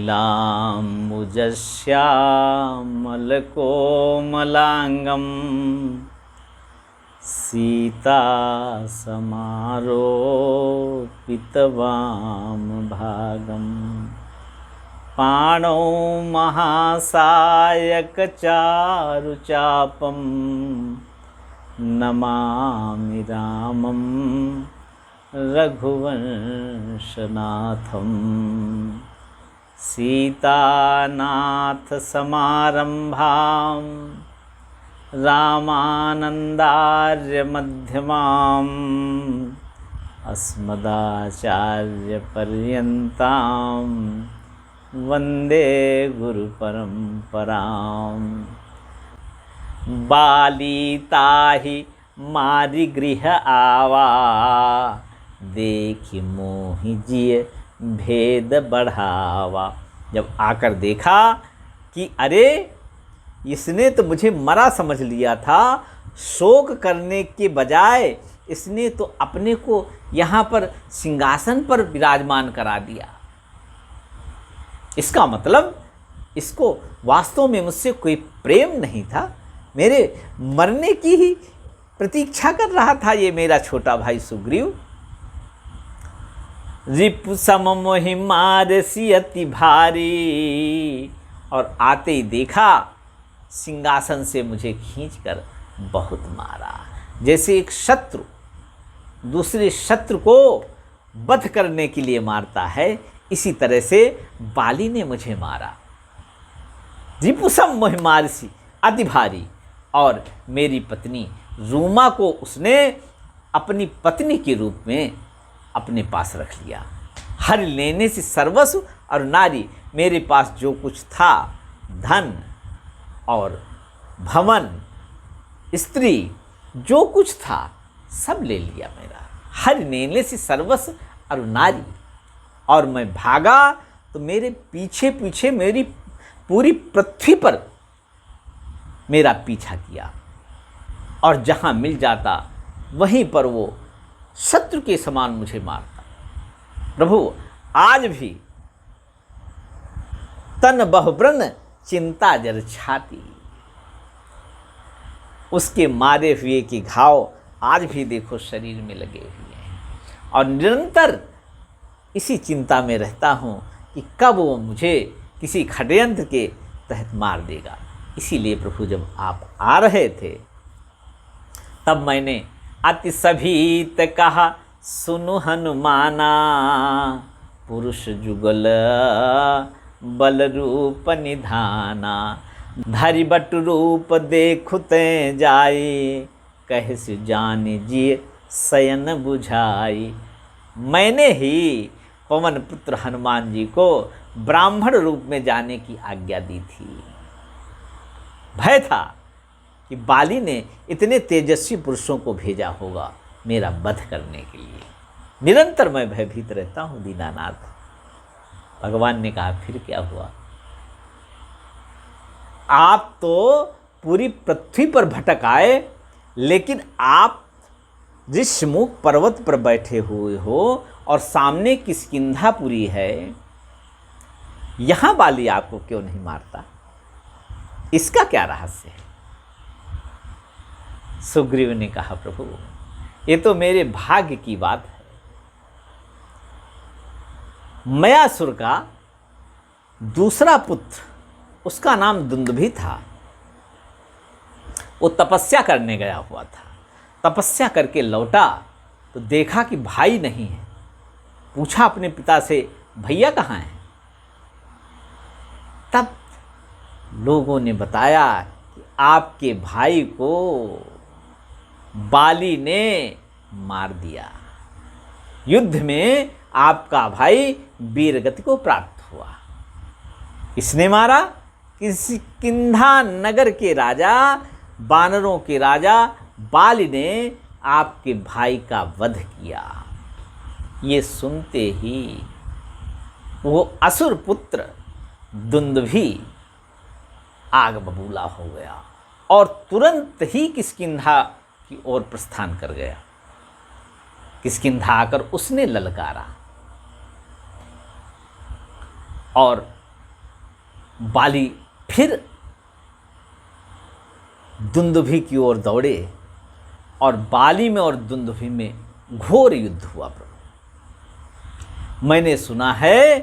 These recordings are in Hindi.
नीलाम्बुजश्यामलकोमलाङ्गं सीतासमारोपितवामभागं पाणौ महासायकचारुचापं नमामि रामं रघुवंशनाथं सीतानाथसमारम्भां रामानन्दार्यमध्यमाम् अस्मदाचार्यपर्यन्तां वन्दे गुरुपरम्पराम्। बालिताहि मारि गृह आवा, देखि मोहि जिय भेद बढ़ावा। जब आकर देखा कि अरे इसने तो मुझे मरा समझ लिया था, शोक करने के बजाय इसने तो अपने को यहाँ पर सिंहासन पर विराजमान करा दिया। इसका मतलब इसको वास्तव में मुझसे कोई प्रेम नहीं था, मेरे मरने की ही प्रतीक्षा कर रहा था ये मेरा छोटा भाई सुग्रीव। रिपु सम मोहि मारसी अति भारी, और आते ही देखा सिंहासन से मुझे खींचकर बहुत मारा। जैसे एक शत्रु दूसरे शत्रु को वध करने के लिए मारता है, इसी तरह से बाली ने मुझे मारा। रिपुसम मोहि मारसी अति भारी, और मेरी पत्नी रूमा को उसने अपनी पत्नी के रूप में अपने पास रख लिया। हर लेने से सर्वस्व और नारी, मेरे पास जो कुछ था, धन और भवन, स्त्री, जो कुछ था सब ले लिया मेरा। हर लेने से सर्वस्व और नारी, और मैं भागा तो मेरे पीछे पीछे मेरी पूरी पृथ्वी पर मेरा पीछा किया, और जहाँ मिल जाता वहीं पर वो शत्रु के समान मुझे मारता। प्रभु आज भी तन बहुब्रन चिंता जर छाती, उसके मारे हुए के घाव आज भी देखो शरीर में लगे हुए हैं, और निरंतर इसी चिंता में रहता हूँ कि कब वो मुझे किसी षड्यंत्र के तहत मार देगा। इसीलिए प्रभु जब आप आ रहे थे तब मैंने अति सभीत कहा, सुनु हनुमाना, पुरुष जुगल बल रूप निधाना, धरि बट रूप देखुते जाए, कह सु जान जिय शयन बुझाई। मैंने ही पवन पुत्र हनुमान जी को ब्राह्मण रूप में जाने की आज्ञा दी थी। भय था कि बाली ने इतने तेजस्वी पुरुषों को भेजा होगा मेरा वध करने के लिए। निरंतर मैं भयभीत रहता हूँ दीनानाथ। भगवान ने कहा फिर क्या हुआ, आप तो पूरी पृथ्वी पर भटक आए, लेकिन आप ऋषमुख पर्वत पर बैठे हुए हो और सामने किष्किंधापुरी है, यहाँ बाली आपको क्यों नहीं मारता? इसका क्या रहस्य है? सुग्रीव ने कहा प्रभु ये तो मेरे भाग्य की बात है। मयासुर का दूसरा पुत्र, उसका नाम दुंदुभि था, वो तपस्या करने गया हुआ था। तपस्या करके लौटा तो देखा कि भाई नहीं है। पूछा अपने पिता से भैया कहाँ हैं? तब लोगों ने बताया कि आपके भाई को बाली ने मार दिया। युद्ध में आपका भाई वीरगति को प्राप्त हुआ। किसने मारा? किष्किंधा नगर के राजा, वानरों के राजा बाली ने आपके भाई का वध किया। ये सुनते ही वो असुर पुत्र दुंदुभि आग बबूला हो गया और तुरंत ही किष्किंधा की ओर प्रस्थान कर गया। किष्किंधा आकर उसने ललकारा और बाली फिर दुंदुभि की ओर दौड़े और बाली में और दुंदुभि में घोर युद्ध हुआ। प्रभु, मैंने सुना है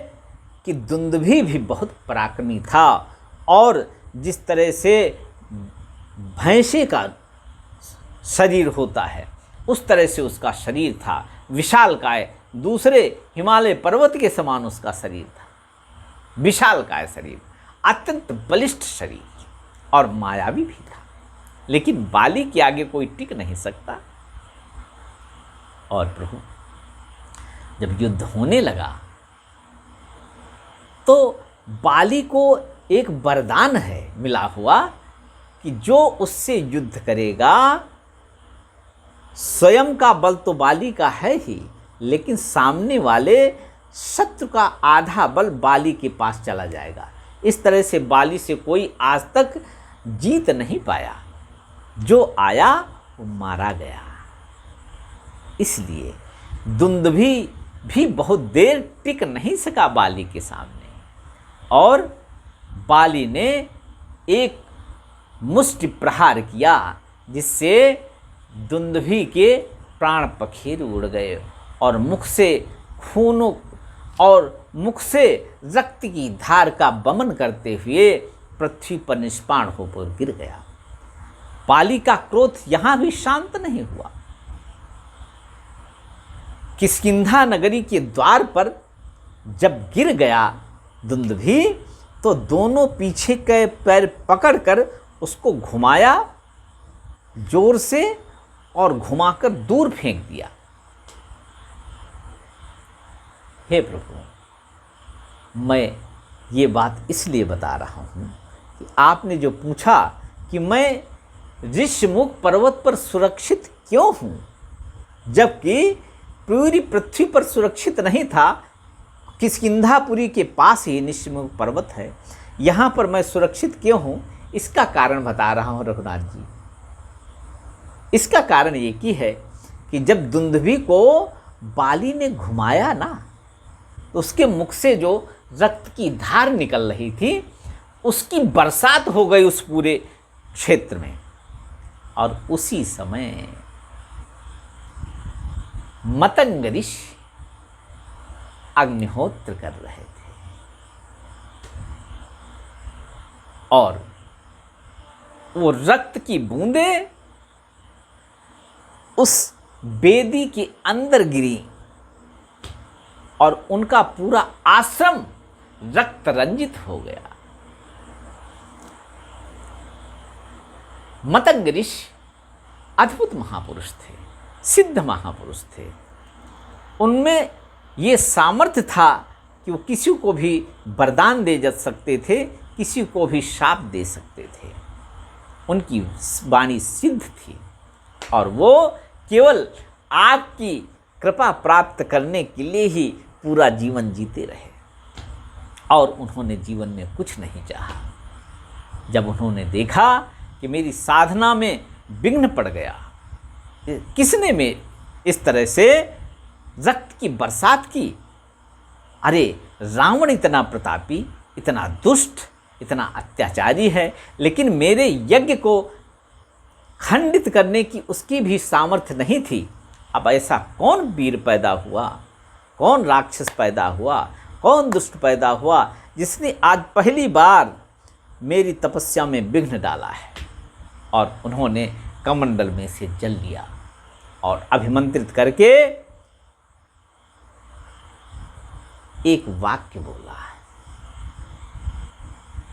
कि दुंदुभि भी बहुत पराक्रमी था और जिस तरह से भैंसे का शरीर होता है उस तरह से उसका शरीर था, विशालकाय, दूसरे हिमालय पर्वत के समान उसका शरीर था, विशालकाय शरीर, अत्यंत बलिष्ठ शरीर और मायावी भी था। लेकिन बाली के आगे कोई टिक नहीं सकता। और प्रभु, जब युद्ध होने लगा तो बाली को एक वरदान है मिला हुआ कि जो उससे युद्ध करेगा, स्वयं का बल तो बाली का है ही, लेकिन सामने वाले शत्रु का आधा बल बाली के पास चला जाएगा। इस तरह से बाली से कोई आज तक जीत नहीं पाया, जो आया वो मारा गया। इसलिए दुंदुभि भी बहुत देर टिक नहीं सका बाली के सामने और बाली ने एक मुष्टि प्रहार किया जिससे दुंदुभि के प्राण पखेरु उड़ गए और मुख से खूनों और मुख से रक्त की धार का वमन करते हुए पृथ्वी पर निष्पाण होकर गिर गया। बाली का क्रोध यहाँ भी शांत नहीं हुआ। किष्किंधा नगरी के द्वार पर जब गिर गया दुंदुभि तो दोनों पीछे के पैर पकड़कर उसको घुमाया जोर से और घुमाकर दूर फेंक दिया। हे प्रभु, मैं ये बात इसलिए बता रहा हूँ कि आपने जो पूछा कि मैं ऋष्यमुख पर्वत पर सुरक्षित क्यों हूँ, जबकि पूरी पृथ्वी पर सुरक्षित नहीं था। किष्किंधापुरी के पास ही ऋष्यमुख पर्वत है, यहाँ पर मैं सुरक्षित क्यों हूँ, इसका कारण बता रहा हूँ रघुनाथ जी। इसका कारण ये की है कि जब दुंदुभि को बाली ने घुमाया ना, तो उसके मुख से जो रक्त की धार निकल रही थी उसकी बरसात हो गई उस पूरे क्षेत्र में। और उसी समय मतंग ऋषि अग्निहोत्र कर रहे थे और वो रक्त की बूंदें उस बेदी के अंदर गिरी और उनका पूरा आश्रम रक्त रंजित हो गया। मतंग ऋषि अद्भुत महापुरुष थे, सिद्ध महापुरुष थे। उनमें ये सामर्थ्य था कि वो किसी को भी वरदान दे जा सकते थे, किसी को भी शाप दे सकते थे। उनकी वाणी सिद्ध थी और वो केवल आपकी कृपा प्राप्त करने के लिए ही पूरा जीवन जीते रहे और उन्होंने जीवन में कुछ नहीं चाहा। जब उन्होंने देखा कि मेरी साधना में विघ्न पड़ गया, किसने में इस तरह से रक्त की बरसात की, अरे रावण इतना प्रतापी, इतना दुष्ट, इतना अत्याचारी है, लेकिन मेरे यज्ञ को खंडित करने की उसकी भी सामर्थ्य नहीं थी। अब ऐसा कौन वीर पैदा हुआ, कौन राक्षस पैदा हुआ, कौन दुष्ट पैदा हुआ जिसने आज पहली बार मेरी तपस्या में विघ्न डाला है। और उन्होंने कमंडल में से जल लिया और अभिमंत्रित करके एक वाक्य बोला।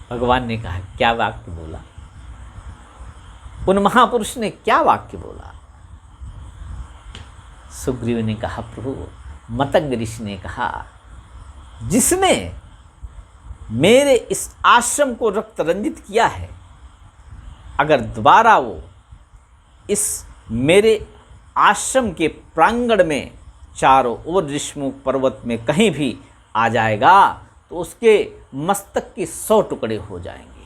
भगवान ने कहा, क्या वाक्य बोला? उन महापुरुष ने क्या वाक्य बोला? सुग्रीव ने कहा, प्रभु, मतंग ऋषि ने कहा, जिसने मेरे इस आश्रम को रक्त रंजित किया है, अगर दोबारा वो इस मेरे आश्रम के प्रांगण में चारों ओर ऋष्यमुख पर्वत में कहीं भी आ जाएगा तो उसके मस्तक के 100 टुकड़े हो जाएंगे।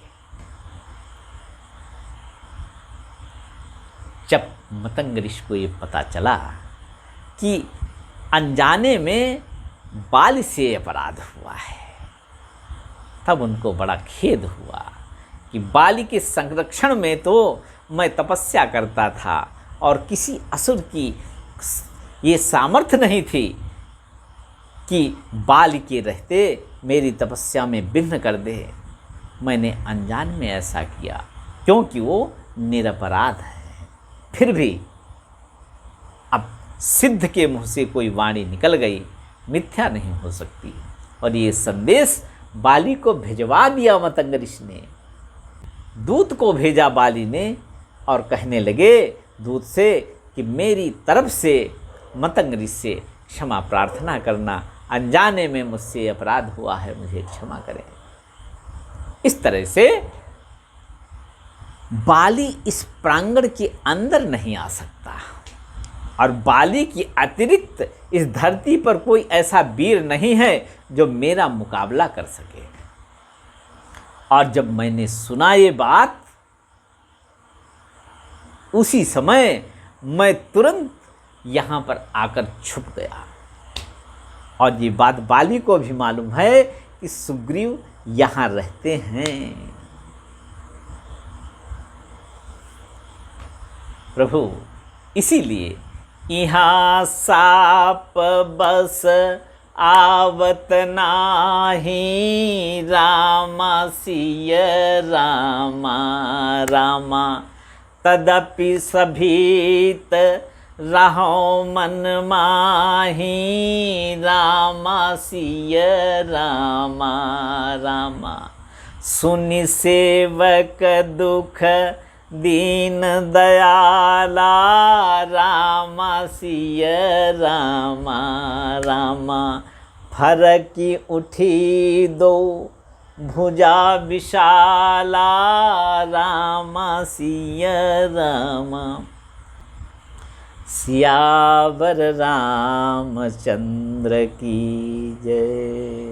जब मतंग ऋषि को ये पता चला कि अनजाने में बाली से अपराध हुआ है, तब उनको बड़ा खेद हुआ कि बाली के संरक्षण में तो मैं तपस्या करता था और किसी असुर की ये सामर्थ्य नहीं थी कि बाली के रहते मेरी तपस्या में विघ्न कर दे। मैंने अनजान में ऐसा किया क्योंकि वो निरपराध है। फिर भी अब सिद्ध के मुँह से कोई वाणी निकल गई, मिथ्या नहीं हो सकती। और ये संदेश बाली को भिजवा दिया मतंग ऋषि ने। दूत को भेजा बाली ने और कहने लगे दूत से कि मेरी तरफ से मतंग ऋषि से क्षमा प्रार्थना करना, अनजाने में मुझसे अपराध हुआ है, मुझे क्षमा करें। इस तरह से बाली इस प्रांगण के अंदर नहीं आ सकता और बाली की अतिरिक्त इस धरती पर कोई ऐसा वीर नहीं है जो मेरा मुकाबला कर सके। और जब मैंने सुना ये बात, उसी समय मैं तुरंत यहाँ पर आकर छुप गया। और ये बात बाली को भी मालूम है कि सुग्रीव यहाँ रहते हैं। प्रभु इसीलिए यहाँ साप बस आवत नाही, रामा सिय रामा रामा, तदपि सभीत रहो मन माही, रामा सिय रामा रामा। सुनि सेवक दुख दीन दयाला, रामा सिय रामा रामा। फरकी उठी दो भुजा विशाला, रामा सिय रामा। सियावर रामचंद्र की जय।